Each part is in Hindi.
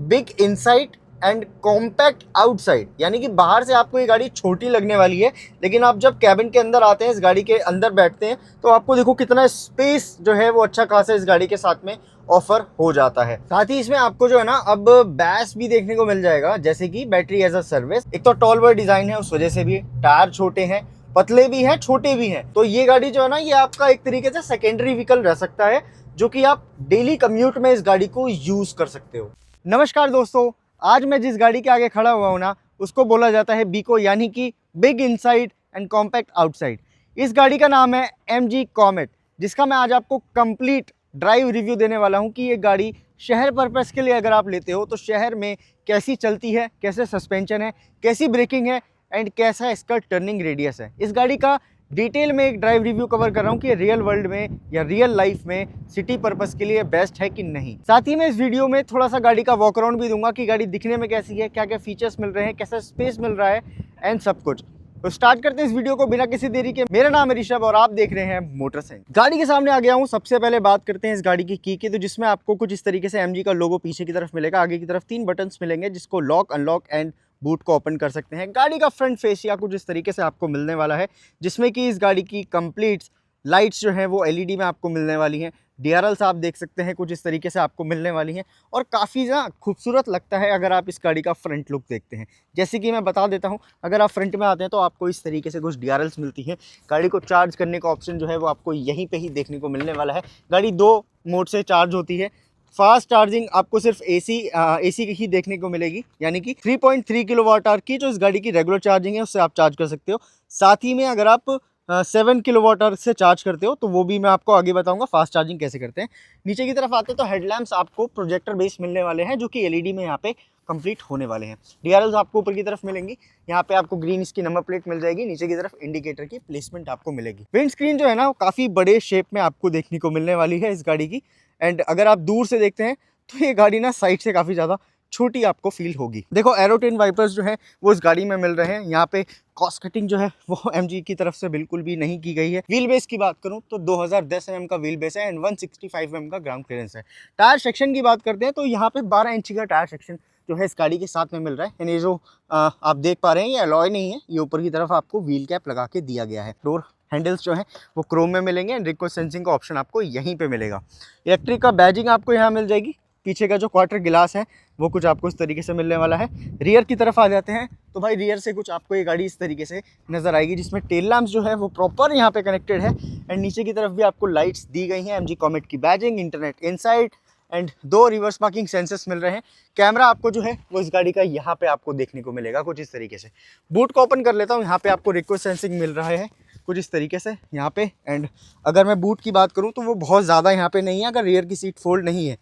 Big inside and compact outside, यानी कि बाहर से आपको ये गाड़ी छोटी लगने वाली है, लेकिन आप जब कैबिन के अंदर आते हैं, इस गाड़ी के अंदर बैठते हैं, तो आपको देखो कितना स्पेस जो है वो अच्छा खासा इस गाड़ी के साथ में ऑफर हो जाता है। साथ ही इसमें आपको जो है ना अब बैस भी देखने को मिल जाएगा, जैसे कि बैटरी एज अ सर्विस। एक तो टॉल बॉय डिजाइन है, उस वजह से भी टायर छोटे हैं, पतले भी हैं, छोटे भी हैं, तो ये गाड़ी जो है ना ये आपका एक तरीके से सेकेंडरी व्हीकल रह सकता है, जो कि आप डेली कम्यूट में इस गाड़ी को यूज कर सकते हो। नमस्कार दोस्तों, आज मैं जिस गाड़ी के आगे खड़ा हुआ हूँ ना, उसको बोला जाता है बीको, यानी कि big inside and compact outside. इस गाड़ी का नाम है MG कॉमेट, जिसका मैं आज आपको कंप्लीट ड्राइव रिव्यू देने वाला हूँ कि ये गाड़ी शहर पर्पस के लिए अगर आप लेते हो तो शहर में कैसी चलती है, कैसे सस्पेंशन है, कैसी ब्रेकिंग है एंड कैसा इसका टर्निंग रेडियस है। इस गाड़ी का डिटेल में एक ड्राइव रिव्यू कवर कर रहा हूँ कि रियल वर्ल्ड में या रियल लाइफ में सिटी पर्पस के लिए बेस्ट है कि नहीं। साथ ही में इस वीडियो में थोड़ा सा गाड़ी का वॉक अराउंड भी दूंगा कि गाड़ी दिखने में कैसी है, क्या क्या फीचर्स मिल रहे हैं, कैसा स्पेस मिल रहा है एंड सब कुछ। तो स्टार्ट करते हैं इस वीडियो को बिना किसी देरी के। मेरा नाम है ऋषभ और आप देख रहे हैं मोटर सेंस। गाड़ी के सामने आ गया हूँ। सबसे पहले बात करते हैं इस गाड़ी की की, तो जिसमें आपको कुछ इस तरीके से MG का लोगो पीछे की तरफ मिलेगा। आगे की तरफ 3 बटन्स मिलेंगे जिसको लॉक, अनलॉक एंड बूट को ओपन कर सकते हैं। गाड़ी का फ्रंट फेसिया कुछ इस तरीके से आपको मिलने वाला है, जिसमें कि इस गाड़ी की कंप्लीट लाइट्स जो है वो LED में आपको मिलने वाली हैं। DRLs आप देख सकते हैं कुछ इस तरीके से आपको मिलने वाली हैं और काफ़ी ना खूबसूरत लगता है अगर आप इस गाड़ी का फ्रंट लुक देखते हैं। जैसे कि मैं बता देता हूं, अगर आप फ्रंट में आते हैं तो आपको इस तरीके से कुछ DRLs मिलती हैं। गाड़ी को चार्ज करने का ऑप्शन जो है वो आपको यहीं पे ही देखने को मिलने वाला है। गाड़ी 2 मोड से चार्ज होती है। फास्ट चार्जिंग आपको सिर्फ AC ही देखने को मिलेगी, यानी कि 3.3 किलोवाट आवर की जो इस गाड़ी की रेगुलर चार्जिंग है उससे आप चार्ज कर सकते हो। साथ ही में अगर आप 7 किलोवाट आवर से चार्ज करते हो तो वो भी मैं आपको आगे बताऊंगा फास्ट चार्जिंग कैसे करते हैं। नीचे की तरफ आते हैं तो हेडलैम्प्स आपको प्रोजेक्टर बेस मिलने वाले हैं, जो कि LED में यहाँ पे कंप्लीट होने वाले हैं। DRLs आपको ऊपर की तरफ मिलेंगी। यहाँ पे आपको ग्रीन इसकी नंबर प्लेट मिल जाएगी। नीचे की तरफ इंडिकेटर की प्लेसमेंट आपको मिलेगी। विंड स्क्रीन जो है ना काफ़ी बड़े शेप में आपको देखने को मिलने वाली है इस गाड़ी की। एंड अगर आप दूर से देखते हैं तो ये गाड़ी ना साइड से काफ़ी ज़्यादा छोटी आपको फील होगी। देखो एरोटिन वाइपर्स जो है वो इस गाड़ी में मिल रहे हैं। यहाँ पे कॉस्ट कटिंग जो है वो MG की तरफ से बिल्कुल भी नहीं की गई है। व्हील बेस की बात करूँ तो 2010 mm का व्हील बेस है एंड 165 mm का ग्राउंड क्लियरेंस है। टायर सेक्शन की बात करते हैं तो यहाँ पे 12 इंची का टायर सेक्शन जो है इस गाड़ी के साथ में मिल रहा है। एंड ये जो आप देख पा रहे हैं ये अलॉय नहीं है, ये ऊपर की तरफ आपको व्हील कैप लगा के दिया गया है। डोर हैंडल्स जो है वो क्रोम में मिलेंगे एंड रिक्वेस्ट सेंसिंग का ऑप्शन आपको यहीं पे मिलेगा। इलेक्ट्रिक का बैजिंग आपको यहाँ मिल जाएगी। पीछे का जो क्वार्टर गिलास है वो कुछ आपको इस तरीके से मिलने वाला है। रियर की तरफ आ जाते हैं तो भाई रियर से कुछ आपको ये गाड़ी इस तरीके से नजर आएगी, जिसमें टेल लैंप्स जो है वो प्रॉपर यहाँ पे कनेक्टेड है एंड नीचे की तरफ भी आपको लाइट्स दी गई हैं। MG कॉमेट की badging, internet inside and 2 reverse parking sensors मिल रहे हैं। कैमरा आपको जो है वो इस गाड़ी का यहाँ पे आपको देखने को मिलेगा कुछ इस तरीके से। बूट को ओपन कर लेता हूँ। यहाँ पे आपको रिक्वेस्ट सेंसिंग मिल रहा है कुछ इस तरीके से यहाँ पे। एंड अगर मैं बूट की बात करूँ तो वो बहुत ज़्यादा यहाँ पे नहीं है। अगर रियर की सीट फोल्ड नहीं है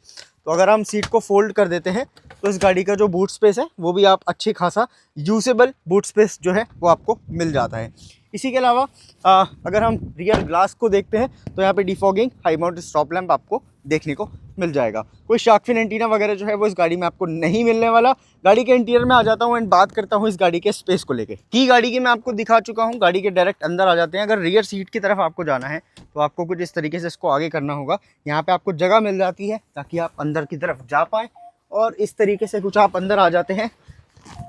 तो अगर हम सीट को फोल्ड कर देते हैं तो इस गाड़ी का जो बूट स्पेस है वो भी आप अच्छी खासा यूजेबल बूट स्पेस जो है वो आपको मिल जाता है। इसी के अलावा अगर हम रियर ग्लास को देखते हैं तो यहाँ पे defogging, high mount stop lamp आपको देखने को मिल जाएगा। कोई शार्क फिन एंटीना वगैरह जो है वो इस गाड़ी में आपको नहीं मिलने वाला। गाड़ी के इंटीरियर में आ जाता हूँ एंड बात करता हूँ इस गाड़ी के स्पेस को लेके। की गाड़ी की मैं आपको दिखा चुका हूँ। गाड़ी के डायरेक्ट अंदर आ जाते हैं। अगर रियर सीट की तरफ आपको जाना है तो आपको कुछ इस तरीके से इसको आगे करना होगा। यहाँ पे आपको जगह मिल जाती है ताकि आप अंदर की तरफ जा पाएँ और इस तरीके से कुछ आप अंदर आ जाते हैं।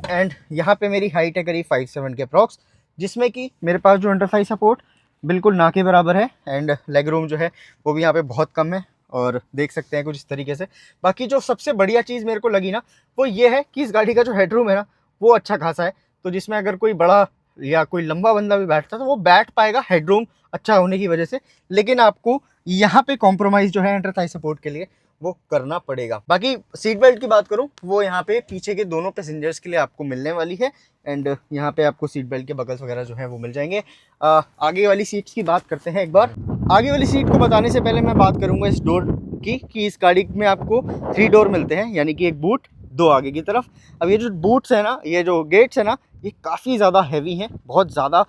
एंड यहाँ पे मेरी हाइट है करीब 5'7" के अप्रॉक्स, जिसमें कि मेरे पास जो अंडर थाई सपोर्ट बिल्कुल ना के बराबर है एंड लेग रूम जो है वो भी यहाँ पे बहुत कम है और देख सकते हैं कुछ इस तरीके से। बाकी जो सबसे बढ़िया चीज़ मेरे को लगी ना वो ये है कि इस गाड़ी का जो हेडरूम है ना वो अच्छा खासा है, तो जिसमें अगर कोई बड़ा या कोई लंबा बंदा भी बैठता है तो वो बैठ पाएगा हेडरूम अच्छा होने की वजह से। लेकिन आपको यहाँ पे कॉम्प्रोमाइज़ जो है अंडर थाई सपोर्ट के लिए वो करना पड़ेगा। बाकी सीट बेल्ट की बात करूं वो यहाँ पे पीछे के दोनों पैसेंजर्स के लिए आपको मिलने वाली है एंड यहाँ पे आपको सीट बेल्ट के बगल्स वगैरह जो है वो मिल जाएंगे। आगे वाली सीट्स की बात करते हैं एक बार। आगे वाली सीट को बताने से पहले मैं बात करूंगा इस डोर की कि इस गाड़ी में आपको 3 डोर मिलते हैं, यानी कि एक बूट, 2 आगे की तरफ। अब ये जो बूट्स है ना, ये जो गेट्स है ना, ये काफ़ी ज़्यादा हैवी हैं, बहुत ज़्यादा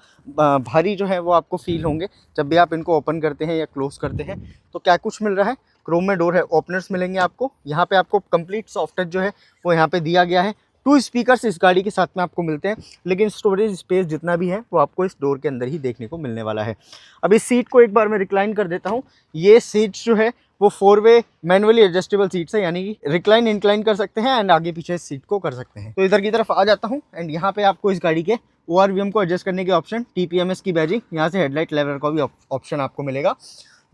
भारी जो है वो आपको फील होंगे जब भी आप इनको ओपन करते हैं या क्लोज करते हैं। तो क्या कुछ मिल रहा है, क्रोम में डोर है, ओपनर्स मिलेंगे आपको। यहाँ पे आपको कंप्लीट सॉफ्ट टच जो है वो यहाँ पे दिया गया है। 2 स्पीकर्स इस गाड़ी के साथ में आपको मिलते हैं, लेकिन स्टोरेज स्पेस जितना भी है वो आपको इस डोर के अंदर ही देखने को मिलने वाला है। अब इस सीट को एक बार मैं रिक्लाइन कर देता हूँ। ये सीट्स जो है वो 4 वे मैनुअली एडजस्टेबल सीट्स है, यानी कि रिक्लाइन इंक्लाइन कर सकते हैं एंड आगे पीछे इस सीट को कर सकते हैं। तो इधर की तरफ आ जाता हूँ एंड यहाँ पे आपको इस गाड़ी के ORVM को एडजस्ट करने के ऑप्शन, TPMS की बैजिंग, यहाँ से हेडलाइट लेवल का भी ऑप्शन आपको मिलेगा।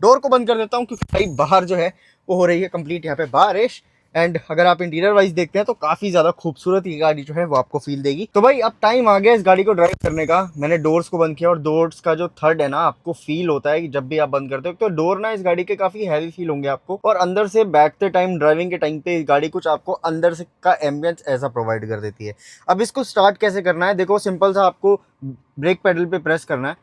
डोर को बंद कर देता हूँ क्योंकि भाई बाहर जो है वो हो रही है कंप्लीट यहाँ पे बारिश। एंड अगर आप इंटीरियर वाइज देखते हैं तो काफ़ी ज़्यादा खूबसूरत ये गाड़ी जो है वो आपको फील देगी। तो भाई अब टाइम आ गया इस गाड़ी को ड्राइव करने का। मैंने डोर्स को बंद किया और डोर्स का जो थर्ड है ना, आपको फील होता है कि जब भी आप बंद करते हो तो डोर ना इस गाड़ी के काफ़ी हैवी फील होंगे आपको, और अंदर से बैठते टाइम, ड्राइविंग के टाइम पे इस गाड़ी कुछ आपको अंदर से का एम्बियंस ऐसा प्रोवाइड कर देती है। अब इसको स्टार्ट कैसे करना है, देखो सिंपल सा, आपको ब्रेक पेडल पे प्रेस करना है,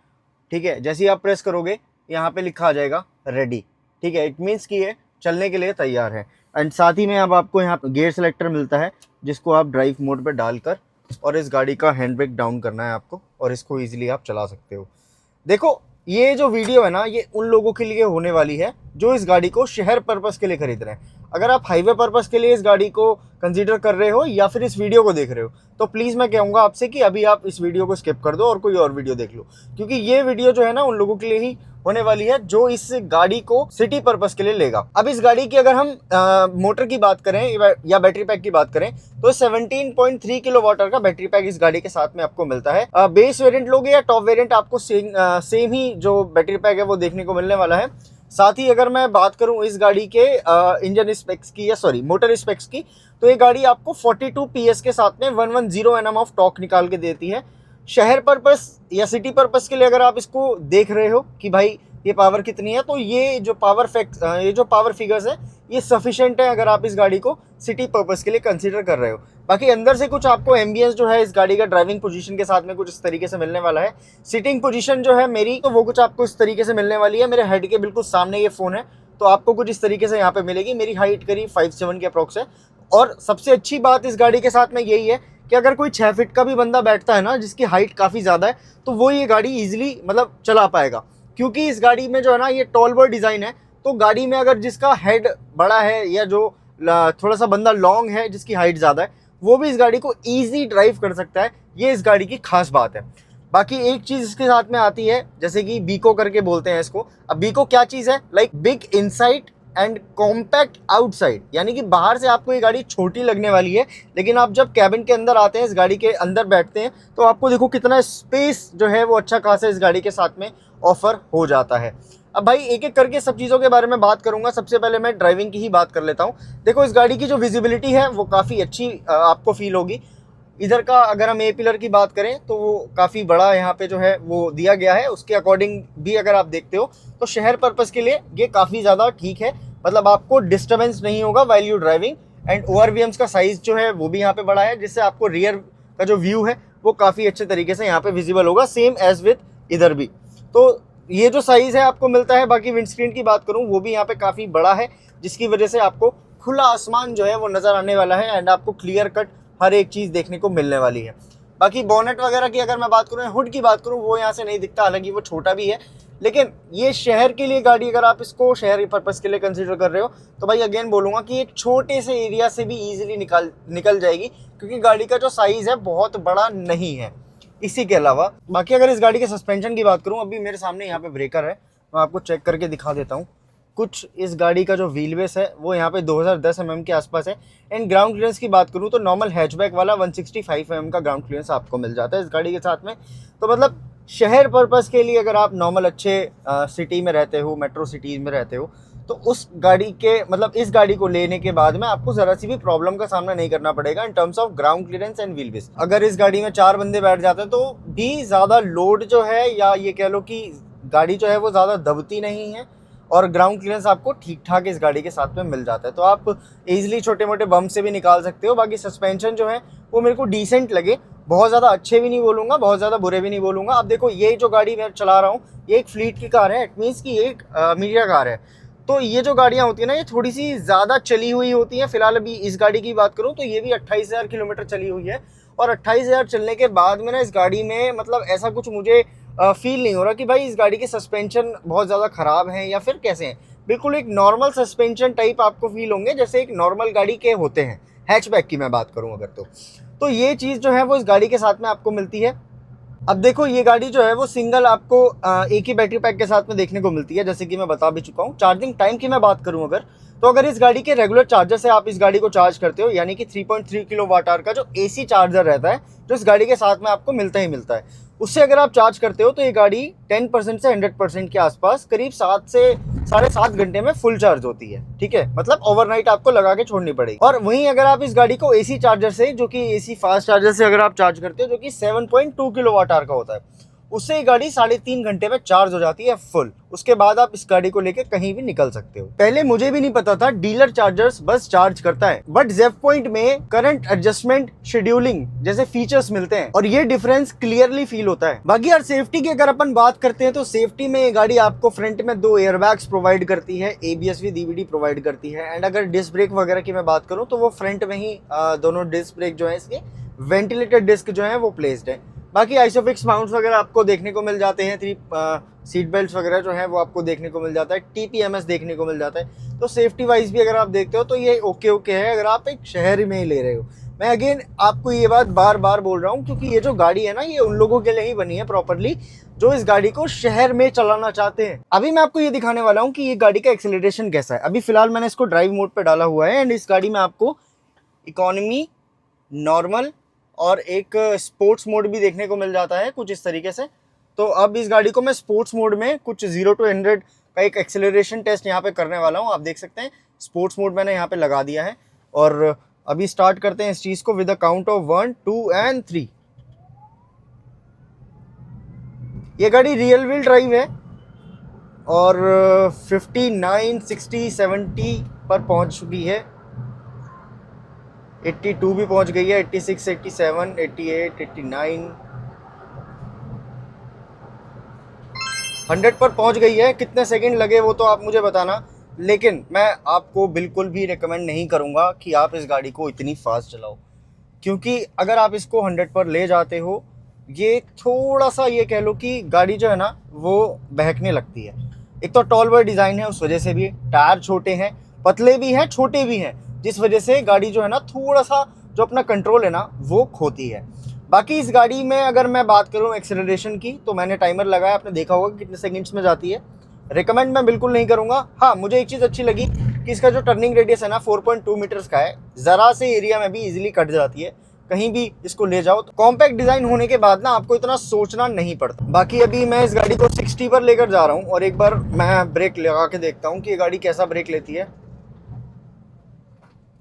ठीक है। जैसे ही आप प्रेस करोगे यहाँ पे लिखा आ जाएगा रेडी, ठीक है। इट मीन्स कि ये चलने के लिए तैयार है। एंड साथ ही में अब आपको यहाँ गियर सेलेक्टर मिलता है जिसको आप ड्राइव मोड पे डालकर और इस गाड़ी का हैंड ब्रेक डाउन करना है आपको, और इसको इजीली आप चला सकते हो। देखो ये जो वीडियो है ना, ये उन लोगों के लिए होने वाली है जो इस गाड़ी को शहर पर्पस के लिए खरीद रहे हैं। अगर आप हाईवे पर्पस के लिए इस गाड़ी को कंसीडर कर रहे हो या फिर इस वीडियो को देख रहे हो तो प्लीज़ मैं कहूँगा आपसे कि अभी आप इस वीडियो को स्किप कर दो और कोई और वीडियो देख लो, क्योंकि ये वीडियो जो है ना उन लोगों के लिए ही होने वाली है जो इस गाड़ी को सिटी पर्पस के लिए लेगा। अब इस गाड़ी की अगर हम मोटर की बात करें या बैटरी पैक की बात करें तो 17.3 किलोवाट का बैटरी पैक इस गाड़ी के साथ में आपको मिलता है। बेस वेरिएंट लोगे या टॉप वेरिएंट, आपको सेम ही जो बैटरी पैक है वो देखने को मिलने वाला है। साथ ही अगर मैं बात करूं इस गाड़ी के इंजन स्पेक्स की, या सॉरी मोटर स्पेक्स की, तो ये गाड़ी आपको 42 PS के साथ में 110 Nm ऑफ टॉर्क निकाल के देती है। शहर पर्पस या सिटी पर्पस के लिए अगर आप इसको देख रहे हो कि भाई ये पावर कितनी है, तो ये जो पावर फिगर्स है ये सफिशिएंट है अगर आप इस गाड़ी को सिटी पर्पस के लिए कंसीडर कर रहे हो। बाकी अंदर से कुछ आपको एम्बियंस जो है इस गाड़ी का ड्राइविंग पोजीशन के साथ में कुछ इस तरीके से मिलने वाला है। सिटिंग पोजीशन जो है मेरी, तो वो कुछ आपको इस तरीके से मिलने वाली है। मेरे हेड के बिल्कुल सामने ये फ़ोन है, तो आपको कुछ इस तरीके से यहाँ पे मिलेगी। मेरी हाइट करीब 5'7" के अप्रॉक्स है। और सबसे अच्छी बात इस गाड़ी के साथ में यही है कि अगर कोई 6 फीट का भी बंदा बैठता है ना, जिसकी हाइट काफ़ी ज़्यादा है, तो वो ये गाड़ी ईजिली मतलब चला पाएगा, क्योंकि इस गाड़ी में जो है ना ये टॉल बॉय डिज़ाइन है। तो गाड़ी में अगर जिसका हेड बड़ा है या जो थोड़ा सा बंदा लॉन्ग है, जिसकी हाइट ज़्यादा है, वो भी इस गाड़ी को ईजी ड्राइव कर सकता है। ये इस गाड़ी की खास बात है। बाकी एक चीज़ इसके साथ में आती है, जैसे कि बीको करके बोलते हैं इसको। अब बीको क्या चीज़ है, like big inside and compact outside, यानी कि बाहर से आपको ये गाड़ी छोटी लगने वाली है, लेकिन आप जब कैबिन के अंदर आते हैं, इस गाड़ी के अंदर बैठते हैं, तो आपको देखो कितना स्पेस जो है वो अच्छा खासा इस गाड़ी के साथ में ऑफर हो जाता है। अब भाई एक एक करके सब चीज़ों के बारे में बात करूंगा। सबसे पहले मैं ड्राइविंग की ही बात कर लेता हूँ। देखो इस गाड़ी की जो विजिबिलिटी है वो काफ़ी अच्छी आपको फील होगी। इधर का अगर हम ए पिलर की बात करें तो वो काफ़ी बड़ा यहाँ पे जो है वो दिया गया है। उसके अकॉर्डिंग भी अगर आप देखते हो तो शहर पर्पस के लिए ये काफ़ी ज़्यादा ठीक है, मतलब आपको डिस्टर्बेंस नहीं होगा while you driving. And ORVMs का साइज़ जो है वो भी यहाँ पे बड़ा है, जिससे आपको रियर का जो व्यू है वो काफ़ी अच्छे तरीके से यहाँ पे विजिबल होगा, सेम एज विथ इधर भी। तो ये जो साइज़ है आपको मिलता है। बाकी विंडस्क्रीन की बात करूँ वो भी यहाँ पे काफ़ी बड़ा है, जिसकी वजह से आपको खुला आसमान जो है वो नज़र आने वाला है एंड आपको क्लियर कट हर एक चीज़ देखने को मिलने वाली है। बाकी बोनेट वगैरह की अगर मैं बात करूँ, हुड की बात करूँ, वो यहाँ से नहीं दिखता, हालांकि वो छोटा भी है। लेकिन ये शहर के लिए गाड़ी, अगर आप इसको शहरी पर्पस के लिए कंसीडर कर रहे हो तो भाई अगेन बोलूँगा कि एक छोटे से एरिया से भी ईजिली निकल जाएगी, क्योंकि गाड़ी का जो साइज़ है बहुत बड़ा नहीं है। इसी के अलावा बाकी अगर इस गाड़ी के सस्पेंशन की बात करूँ, अभी मेरे सामने यहाँ पे ब्रेकर है, मैं आपको चेक करके दिखा देता हूँ। कुछ इस गाड़ी का जो व्हील बेस है वो यहाँ पे 2010 mm के आसपास है। एंड ग्राउंड क्लियरेंस की बात करूँ तो नॉर्मल हैचबैक वाला 165 mm का ग्राउंड क्लियरेंस आपको मिल जाता है इस गाड़ी के साथ में। तो मतलब शहर पर्पस के लिए अगर आप नॉर्मल अच्छे सिटी में रहते हो, मेट्रो सिटीज़ में रहते हो, तो उस गाड़ी के मतलब इस गाड़ी को लेने के बाद में आपको ज़रा सी भी प्रॉब्लम का सामना नहीं करना पड़ेगा in terms of ground clearance and wheel base. अगर इस गाड़ी में 4 बंदे बैठ जाते हैं तो भी ज़्यादा लोड जो है, या ये कह लो कि गाड़ी जो है वो ज़्यादा दबती नहीं है, और ग्राउंड क्लियरेंस आपको ठीक ठाक इस गाड़ी के साथ में मिल जाता है। तो आप इजीली छोटे मोटे बम से भी निकाल सकते हो। बाकी सस्पेंशन जो है वो मेरे को डिसेंट लगे, बहुत ज़्यादा अच्छे भी नहीं बोलूँगा, बहुत ज़्यादा बुरे भी नहीं बोलूँगा। अब देखो ये जो गाड़ी मैं चला रहा हूँ ये एक फ्लीट की कार है, इट मीन्स की एक मीडिया कार है। तो ये जो गाड़ियाँ होती है ना ये थोड़ी सी ज़्यादा चली हुई होती हैं। फिलहाल अभी इस गाड़ी की बात करूँ तो ये भी 28,000 किलोमीटर चली हुई है, और 28,000 चलने के बाद में ना इस गाड़ी में मतलब ऐसा कुछ मुझे फील नहीं हो रहा कि भाई इस गाड़ी के सस्पेंशन बहुत ज़्यादा ख़राब हैं या फिर कैसे हैं। बिल्कुल एक नॉर्मल सस्पेंशन टाइप आपको फील होंगे, जैसे एक नॉर्मल गाड़ी के होते हैं, हैचबैक की मैं बात करूं अगर तो ये चीज़ जो है वो इस गाड़ी के साथ में आपको मिलती है। अब देखो ये गाड़ी जो है वो सिंगल आपको एक ही बैटरी पैक के साथ में देखने को मिलती है, जैसे कि मैं बता भी चुका हूँ। चार्जिंग टाइम की मैं बात करूँ अगर, तो अगर इस गाड़ी के रेगुलर चार्जर से आप इस गाड़ी को चार्ज करते हो, यानी कि 3.3 किलोवाट आवर का जो एसी चार्जर रहता है जो इस गाड़ी के साथ में आपको मिलता ही मिलता है, उससे अगर आप चार्ज करते हो तो ये गाड़ी 10% से 100% के आसपास करीब 7 से 7.5 घंटे में फुल चार्ज होती है। ठीक है, मतलब ओवरनाइट आपको लगा के छोड़नी पड़ेगी। और वहीं अगर आप इस गाड़ी को एसी चार्जर से, जो कि एसी फास्ट चार्जर से अगर आप चार्ज करते हो, जो कि 7.2 किलोवाट आवर का होता है, उससे ये गाड़ी 3.5 घंटे में चार्ज हो जाती है फुल। उसके बाद आप इस गाड़ी को लेके कहीं भी निकल सकते हो। पहले मुझे भी नहीं पता था डीलर चार्जर्स बस चार्ज करता है, बट जेफ पॉइंट में करंट एडजस्टमेंट, शेड्यूलिंग जैसे फीचर्स मिलते हैं और ये डिफरेंस क्लियरली फील होता है। बाकी यार सेफ्टी की अगर अपन बात करते हैं तो सेफ्टी में ये गाड़ी आपको फ्रंट में 2 एयरबैग्स प्रोवाइड करती है, ABS विद EBD प्रोवाइड करती है। एंड अगर डिस्क ब्रेक वगैरह की मैं बात करूँ तो वो फ्रंट में ही दोनों डिस्क ब्रेक जो है इसके वेंटिलेटेड डिस्क जो है वो प्लेस्ड है। बाकी आइसोफिक्स माउंट्स वगैरह आपको देखने को मिल जाते हैं, 3 सीट बेल्ट्स वगैरह जो है वो आपको देखने को मिल जाता है, TPMS देखने को मिल जाता है। तो सेफ्टी वाइज भी अगर आप देखते हो तो ये ओके है अगर आप एक शहर में ही ले रहे हो। मैं अगेन आपको ये बात बार बार बोल रहा हूँ क्योंकि ये जो गाड़ी है ना ये उन लोगों के लिए ही बनी है प्रॉपरली जो इस गाड़ी को शहर में चलाना चाहते हैं। अभी मैं आपको ये दिखाने वाला हूँ कि ये गाड़ी का एक्सेलरेशन कैसा है। अभी फिलहाल मैंने इसको ड्राइव मोड पे डाला हुआ है एंड इस गाड़ी में आपको इकोनॉमी, नॉर्मल और एक स्पोर्ट्स मोड भी देखने को मिल जाता है कुछ इस तरीके से। तो अब इस गाड़ी को मैं स्पोर्ट्स मोड में कुछ 0 to 100 का एक एक्सेलरेशन टेस्ट यहाँ पे करने वाला हूँ। आप देख सकते हैं स्पोर्ट्स मोड मैंने यहाँ पे लगा दिया है और अभी स्टार्ट करते हैं इस चीज़ को with a count of 1, 2 and 3। ये गाड़ी रियल व्हील ड्राइव है और 59, 60, 70 पर पहुँच चुकी है, 82 भी पहुंच गई है, 86, 87, 88, 89, 100 पर पहुंच गई है। कितने सेकंड लगे वो तो आप मुझे बताना, लेकिन मैं आपको बिल्कुल भी रिकमेंड नहीं करूंगा कि आप इस गाड़ी को इतनी फास्ट चलाओ, क्योंकि अगर आप इसको 100 पर ले जाते हो, ये थोड़ा सा ये कह लो कि गाड़ी जो है ना वो बहकने लगती है। एक तो टॉल बॉय डिज़ाइन है, उस वजह से भी टायर छोटे हैं, पतले भी हैं, छोटे भी हैं, जिस वजह से गाड़ी जो है ना थोड़ा सा जो अपना कंट्रोल है ना वो खोती है। बाकी इस गाड़ी में अगर मैं बात करूं एक्सेलरेशन की तो मैंने टाइमर लगाया, आपने देखा होगा कितने सेकंड्स में जाती है। रिकमेंड मैं बिल्कुल नहीं करूंगा। हाँ, मुझे एक चीज़ अच्छी लगी कि इसका जो टर्निंग रेडियस है ना 4.2 मीटर्स का है, ज़रा से एरिया में भी इजीली कट जाती है, कहीं भी इसको ले जाओ। तो कॉम्पैक्ट डिज़ाइन होने के बाद ना आपको इतना सोचना नहीं पड़ता। बाकी अभी मैं इस गाड़ी को 60 पर लेकर जा रहा हूँ और एक बार मैं ब्रेक लगा के देखता हूँ कि ये गाड़ी कैसा ब्रेक लेती है।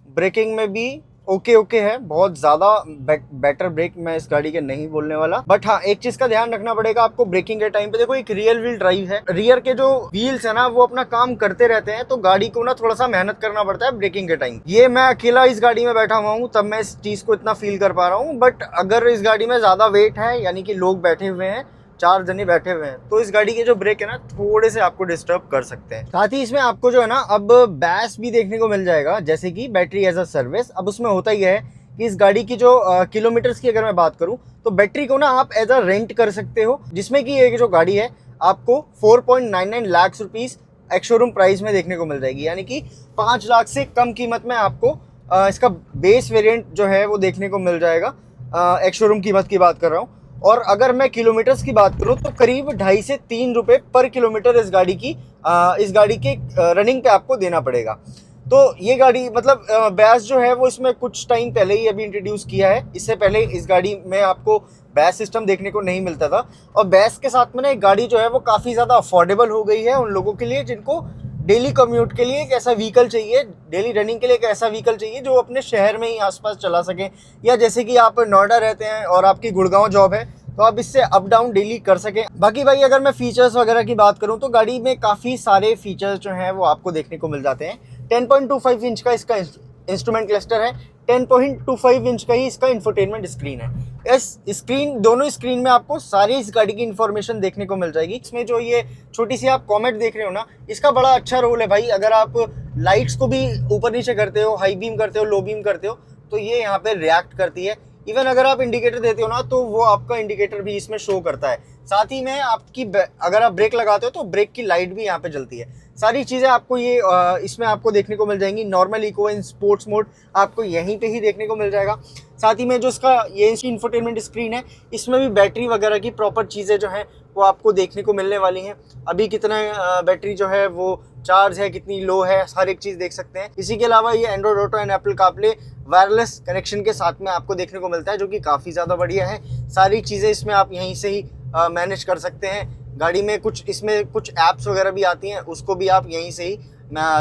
ब्रेकिंग में भी ओके है, बहुत ज़्यादा बेटर ब्रेक मैं इस गाड़ी के नहीं बोलने वाला। बट हाँ, एक चीज़ का ध्यान रखना पड़ेगा आपको ब्रेकिंग के टाइम पे। देखो एक रियल व्हील ड्राइव है, रियर के जो व्हील्स है ना वो अपना काम करते रहते हैं, तो गाड़ी को ना थोड़ा सा मेहनत करना पड़ता है ब्रेकिंग के टाइम। ये मैं अकेला इस गाड़ी में बैठा हुआ हूँ तब मैं इस चीज़ को इतना फील कर पा रहा हूँ, बट अगर इस गाड़ी में ज़्यादा वेट है, यानी कि लोग बैठे हुए हैं, 4 जने बैठे हुए हैं, तो इस गाड़ी के जो ब्रेक है ना थोड़े से आपको डिस्टर्ब कर सकते हैं। साथ ही इसमें आपको जो है ना अब बैस भी देखने को मिल जाएगा, जैसे कि बैटरी एज अ सर्विस। अब उसमें होता ही है कि इस गाड़ी की जो किलोमीटर्स की अगर मैं बात करूं तो बैटरी को ना आप एज अ रेंट कर सकते हो, जिसमें कि ये जो गाड़ी है आपको 4.99 lakh rupees ex showroom price में देखने को मिल जाएगी, यानी कि 5 लाख से कम कीमत में आपको इसका बेस वेरिएंट जो है वो देखने को मिल जाएगा। एक्स शोरूम कीमत की बात कर रहा हूँ। और अगर मैं किलोमीटर्स की बात करूं तो करीब 2.5 से 3 रुपए पर किलोमीटर इस गाड़ी के रनिंग पे आपको देना पड़ेगा। तो ये गाड़ी मतलब बैस जो है वो इसमें कुछ टाइम पहले ही अभी इंट्रोड्यूस किया है। इससे पहले इस गाड़ी में आपको बैस सिस्टम देखने को नहीं मिलता था, और बैस के साथ में ना एक गाड़ी जो है वो काफ़ी ज़्यादा अफोर्डेबल हो गई है उन लोगों के लिए जिनको डेली कम्यूट के लिए एक ऐसा व्हीकल चाहिए, डेली रनिंग के लिए एक ऐसा व्हीकल चाहिए जो अपने शहर में ही आसपास चला सकें, या जैसे कि आप नोएडा रहते हैं और आपकी गुड़गांव जॉब है तो आप इससे अप डाउन डेली कर सकें। बाकी भाई अगर मैं फीचर्स वगैरह की बात करूं तो गाड़ी में काफ़ी सारे फीचर्स जो हैं वो आपको देखने को मिल जाते हैं। 10.25 इंच का इसका इंस्ट्रूमेंट क्लस्टर है, 10.25 इंच का ही इसका इंफोटेनमेंट स्क्रीन है। दोनों स्क्रीन में आपको सारी इस गाड़ी की इन्फॉर्मेशन देखने को मिल जाएगी। इसमें जो ये छोटी सी आप कॉमेट देख रहे हो ना, इसका बड़ा अच्छा रोल है भाई। अगर आप लाइट्स को भी ऊपर नीचे करते हो, हाई बीम करते हो, लो बीम करते हो, तो ये यहाँ पे रिएक्ट करती है। इवन अगर आप इंडिकेटर देते हो ना तो वो आपका इंडिकेटर भी इसमें शो करता है। साथ ही में आपकी अगर आप ब्रेक लगाते हो तो ब्रेक की लाइट भी यहाँ पे जलती है। सारी चीज़ें आपको ये इसमें आपको देखने को मिल जाएंगी। Normal, eco and sports mode आपको यहीं पे ही देखने को मिल जाएगा। साथ ही में जो इसका ये इसकी इंफोटेनमेंट स्क्रीन है, इसमें भी बैटरी वगैरह की प्रॉपर चीज़ें जो हैं वो आपको देखने को मिलने वाली हैं। अभी कितना बैटरी जो है वो चार्ज है, कितनी लो है, हर एक चीज़ देख सकते हैं। इसी के अलावा ये Android auto and Apple CarPlay wireless connection के साथ में आपको देखने को मिलता है, जो कि काफ़ी ज़्यादा बढ़िया है। सारी चीज़ें इसमें आप यहीं से ही मैनेज कर सकते हैं। गाड़ी में कुछ इसमें कुछ ऐप्स वगैरह भी आती हैं, उसको भी आप यहीं से ही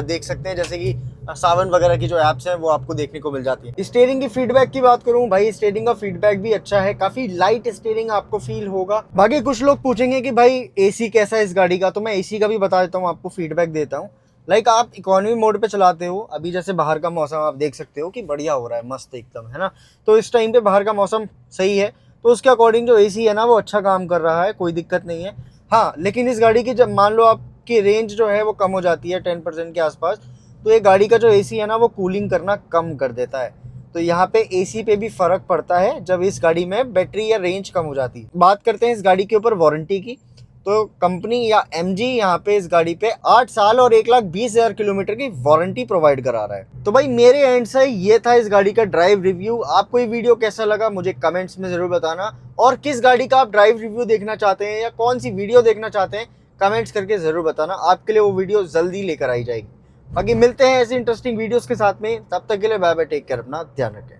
देख सकते हैं, जैसे कि सावन वगैरह की जो ऐप्स हैं वो आपको देखने को मिल जाती है। स्टीयरिंग की फीडबैक की बात करूं भाई, स्टीयरिंग का फीडबैक भी अच्छा है, काफी लाइट स्टीयरिंग आपको फील होगा। बाकी कुछ लोग पूछेंगे कि भाई एसी कैसा है इस गाड़ी का, तो मैं एसी का भी बता देता हूँ, आपको फीडबैक देता हूँ। लाइक आप इकोनॉमी मोड पे चलाते हो, अभी जैसे बाहर का मौसम आप देख सकते हो कि बढ़िया हो रहा है, मस्त एकदम, है ना। तो इस टाइम पे बाहर का मौसम सही है, तो उसके अकॉर्डिंग जो एसी है ना वो अच्छा काम कर रहा है, कोई दिक्कत नहीं है। हाँ, लेकिन इस गाड़ी की जब मान लो आपकी रेंज जो है वो कम हो जाती है 10% के आसपास, तो ये गाड़ी का जो एसी है ना वो कूलिंग करना कम कर देता है। तो यहाँ पे एसी पे भी फर्क पड़ता है जब इस गाड़ी में बैटरी या रेंज कम हो जाती है। बात करते हैं इस गाड़ी के ऊपर वारंटी की, तो कंपनी या एमजी यहाँ पे इस गाड़ी पे 8 साल और 1,20,000 किलोमीटर की वारंटी प्रोवाइड करा रहा है। तो भाई मेरे एंड से ये था इस गाड़ी का ड्राइव रिव्यू। आपको ये वीडियो कैसा लगा मुझे कमेंट्स में जरूर बताना, और किस गाड़ी का आप ड्राइव रिव्यू देखना चाहते हैं या कौन सी वीडियो देखना चाहते हैं कमेंट्स करके जरूर बताना, आपके लिए वो वीडियो जल्दी लेकर आई जाएगी। बाकी मिलते हैं ऐसे इंटरेस्टिंग वीडियोस के साथ में, तब तक के लिए बाय बाय, टेक केयर, अपना ध्यान रखें।